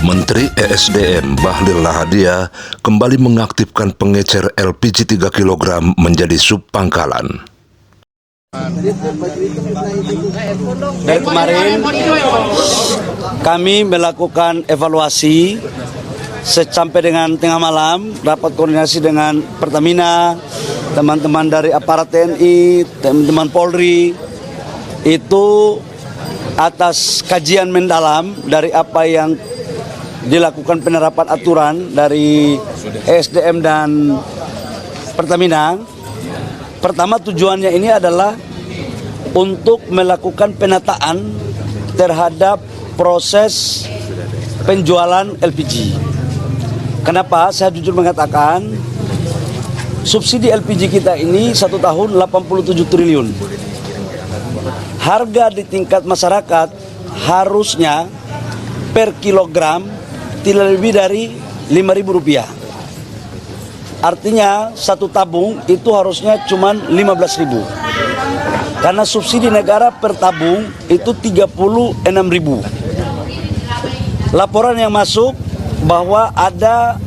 Menteri ESDM Bahlil Lahadiah kembali mengaktifkan pengecer LPG 3 kg menjadi sub pangkalan. Dari kemarin kami melakukan evaluasi sampai dengan tengah malam, rapat koordinasi dengan Pertamina, teman-teman dari aparat TNI, teman-teman Polri, itu atas kajian mendalam dari apa yang dilakukan penerapan aturan dari ESDM dan Pertamina. Pertama, tujuannya ini adalah untuk melakukan penataan terhadap proses penjualan LPG. Kenapa? Saya jujur mengatakan subsidi LPG kita ini 1 tahun 87 triliun. Harga di tingkat masyarakat harusnya per kilogram tidak lebih dari Rp5.000. Artinya satu tabung itu harusnya cuma 15.000. Karena subsidi negara per tabung itu 36.000. Laporan yang masuk bahwa ada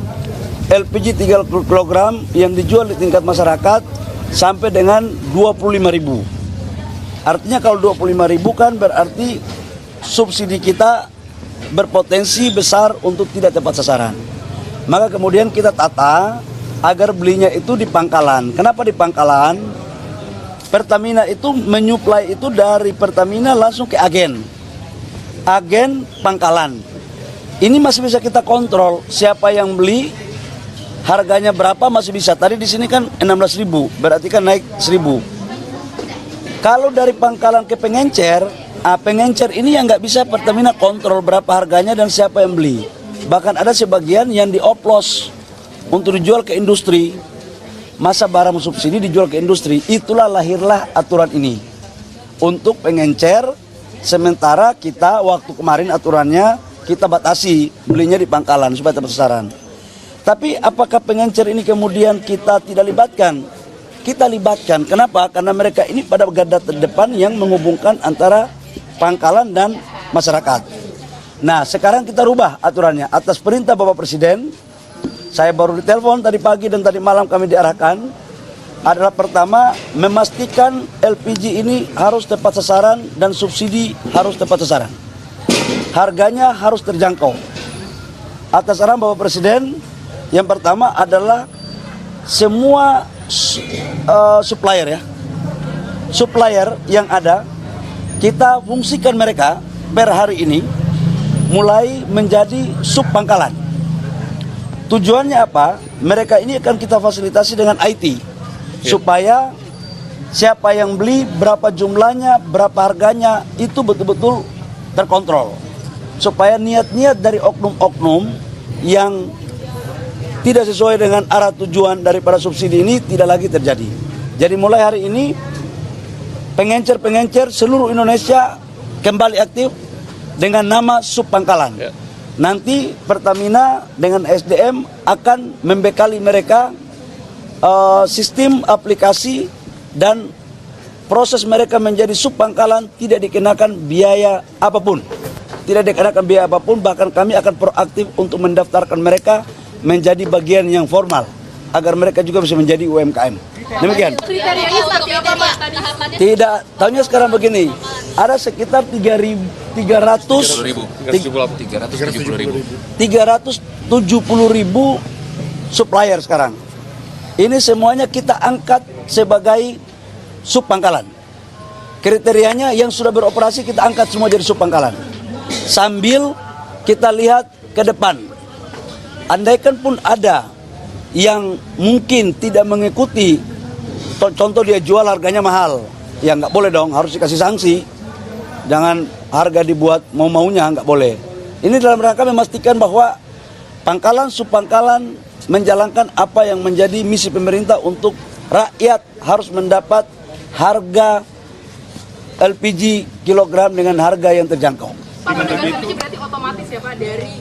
LPG 3 kg yang dijual di tingkat masyarakat sampai dengan 25.000. Artinya kalau 25.000 kan berarti subsidi kita berpotensi besar untuk tidak tepat sasaran. Maka kemudian kita tata agar belinya itu di pangkalan. Kenapa di pangkalan? Pertamina itu menyuplai itu dari Pertamina langsung ke agen pangkalan. Ini masih bisa kita kontrol siapa yang beli, harganya berapa masih bisa. Tadi di sini kan 16.000, berarti kan naik 1.000. Kalau dari pangkalan ke pengencer, pengencer ini yang nggak bisa Pertamina kontrol berapa harganya dan siapa yang beli. Bahkan ada sebagian yang dioplos untuk dijual ke industri. Masa barang subsidi dijual ke industri. Itulah lahirlah aturan ini. Untuk pengencer, sementara kita waktu kemarin aturannya kita batasi belinya di pangkalan supaya tepat sasaran. Tapi apakah pengencer ini kemudian kita tidak libatkan? Kita libatkan. Kenapa? Karena mereka ini pada garda terdepan yang menghubungkan antara pangkalan dan masyarakat. Nah, sekarang kita rubah aturannya. Atas perintah Bapak Presiden, saya baru ditelepon tadi pagi dan tadi malam kami diarahkan, adalah pertama memastikan LPG ini harus tepat sasaran dan subsidi harus tepat sasaran. Harganya harus terjangkau. Atas arahan Bapak Presiden, yang pertama adalah semua supplier yang ada, kita fungsikan mereka per hari ini mulai menjadi sub pangkalan. Tujuannya apa? Mereka ini akan kita fasilitasi dengan IT supaya siapa yang beli, berapa jumlahnya, berapa harganya itu betul-betul terkontrol. Supaya niat-niat dari oknum-oknum yang tidak sesuai dengan arah tujuan daripada subsidi ini tidak lagi terjadi. Jadi mulai hari ini pengencer-pengencer seluruh Indonesia kembali aktif dengan nama sub pangkalan. Nanti Pertamina dengan SDM akan membekali mereka sistem aplikasi dan proses mereka menjadi sub pangkalan tidak dikenakan biaya apapun. Tidak dikenakan biaya apapun, bahkan kami akan proaktif untuk mendaftarkan mereka menjadi bagian yang formal agar mereka juga bisa menjadi UMKM. Demikian. Kriterianya seperti apa, Pak? Tidak, tahunya sekarang begini. Ada sekitar 370.000 supplier sekarang. Ini semuanya kita angkat sebagai sub pangkalan. Kriterianya yang sudah beroperasi kita angkat semua jadi sub pangkalan. Sambil kita lihat ke depan. Andaikan pun ada yang mungkin tidak mengikuti, contoh dia jual harganya mahal, ya nggak boleh dong, harus dikasih sanksi. Jangan harga dibuat mau-maunya, nggak boleh. Ini dalam rangka memastikan bahwa pangkalan, subpangkalan menjalankan apa yang menjadi misi pemerintah untuk rakyat harus mendapat harga LPG kilogram dengan harga yang terjangkau. Pak, itu berarti otomatis ya Pak dari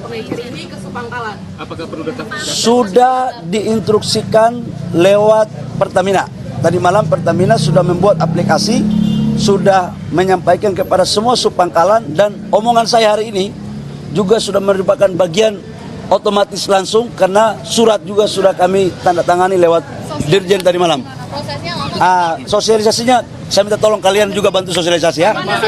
pengecer ini ke subpangkalan. Apakah perlu data? Sudah diinstruksikan lewat Pertamina. Tadi malam Pertamina sudah membuat aplikasi, sudah menyampaikan kepada semua subpangkalan, dan omongan saya hari ini juga sudah merupakan bagian otomatis langsung karena surat juga sudah kami tanda tangani lewat Dirjen tadi malam. Prosesnya Sosialisasinya saya minta tolong kalian juga bantu sosialisasi ya. tetap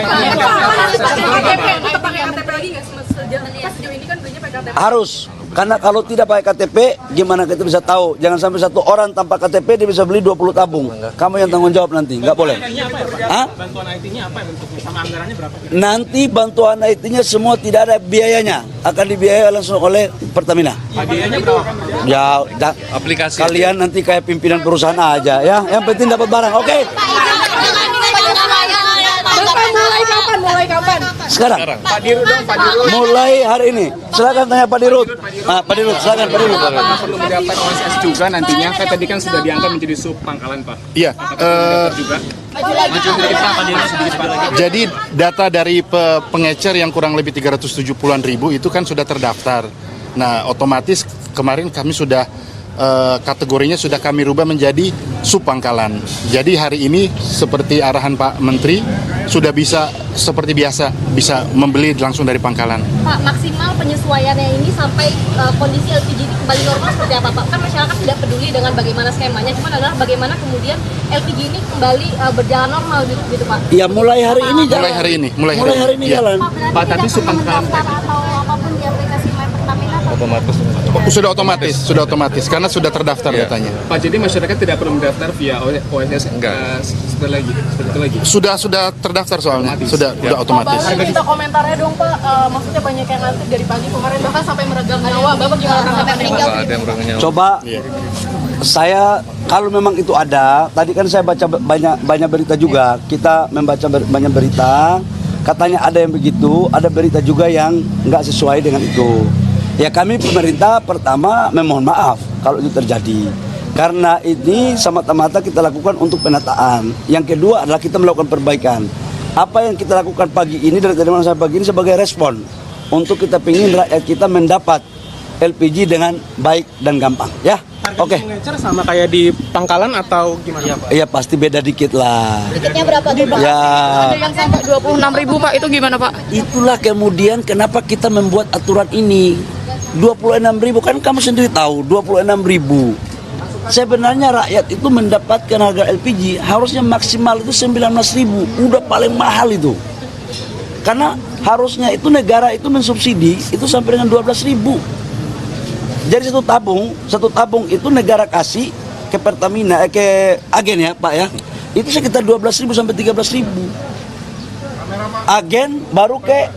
pakai KTP lagi nggak sejauh ini kan belinya pakai KTP. Harus, karena kalau tidak pakai KTP gimana kita bisa tahu? Jangan sampai satu orang tanpa KTP dia bisa beli 20 tabung. Kamu yang tanggung jawab nanti, nggak boleh. Hah? Bantuan IT-nya apa bentuknya sama anggarannya berapa? Nanti bantuan IT-nya semua tidak ada biayanya, akan dibiayai langsung oleh Pertamina. Biayanya berapa? Ya, Aplikasi. kalian nanti kayak pimpinan perusahaan aja ya. Yang penting dapat barang, oke? Mulai kapan? Sekarang. Pak Dirut dong, Pak Dirut. Mulai hari ini. Silakan tanya Pak Dirut. Pak Dirut, silakan Pak Dirut. Perlu mendaftar OSS juga nantinya, kan tadi kan sudah diangkat menjadi sub pangkalan Pak. Iya, Juga. jadi data dari pengecer yang kurang lebih 370-an ribu itu kan sudah terdaftar. Nah, otomatis kemarin kami sudah kategorinya sudah kami rubah menjadi subpangkalan. Jadi hari ini seperti arahan Pak Menteri sudah bisa seperti biasa bisa membeli langsung dari pangkalan. Pak, maksimal penyesuaiannya ini sampai kondisi LPG ini kembali normal seperti apa Pak? Kan masyarakat tidak peduli dengan bagaimana skemanya, cuman adalah bagaimana kemudian LPG ini kembali berjalan normal gitu Pak. Ya mulai hari ini jalan. Mulai hari ini, Mulai hari ini Iya. jalan. Pak, tadi subpangkalan atau apapun di aplikasi My Pertamina Pak? Sudah otomatis karena sudah terdaftar datanya. Pak, jadi masyarakat tidak perlu mendaftar via OSS seperti itu lagi. Sudah terdaftar soalnya, sudah otomatis. Kita komentarnya dong Pak, maksudnya banyak yang ngantri dari pagi kemarin bahkan sampai meregang nyawa. Bapak gimana tanggapannya? Coba saya kalau memang itu ada, tadi kan saya baca banyak berita juga. Kita membaca banyak berita, katanya ada yang begitu, ada berita juga yang nggak sesuai dengan itu. Ya kami pemerintah pertama memohon maaf kalau itu terjadi. Karena ini semata-mata kita lakukan untuk penataan. Yang kedua adalah kita melakukan perbaikan. Apa yang kita lakukan pagi ini dari tadi malam sampai pagi ini sebagai respon untuk kita ingin rakyat kita mendapat LPG dengan baik dan gampang, ya. Oke. Pengecer sama kayak di pangkalan atau gimana Pak? Iya pasti beda dikit lah. Tiketnya berapa tuh Pak? Ya. Ada yang sampai 26.000 Pak, itu gimana Pak? Itulah kemudian kenapa kita membuat aturan ini. 26.000 kan kamu sendiri tahu 26.000. Sebenarnya rakyat itu mendapatkan harga LPG harusnya maksimal itu 19.000. Udah paling mahal itu. Karena harusnya itu negara itu mensubsidi itu sampai dengan 12.000. Jadi satu tabung itu negara kasih ke Pertamina, ke agen ya Pak ya. Itu sekitar 12.000 sampai 13.000. Agen baru ke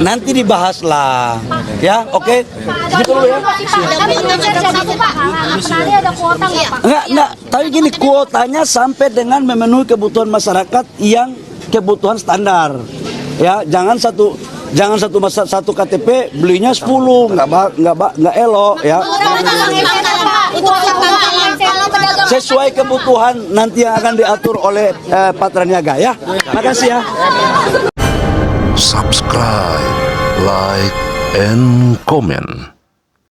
nanti dibahas lah, ya, oke? Gitu dulu ya. Ada kuota nggak Pak? Enggak, tapi gini kuotanya sampai dengan memenuhi kebutuhan masyarakat yang kebutuhan standar, ya. Jangan satu KTP belinya 10, nggak elok, ya. Sesuai kebutuhan nanti yang akan diatur oleh Patra Niaga, ya. Makasih ya. Subscribe, like, and comment.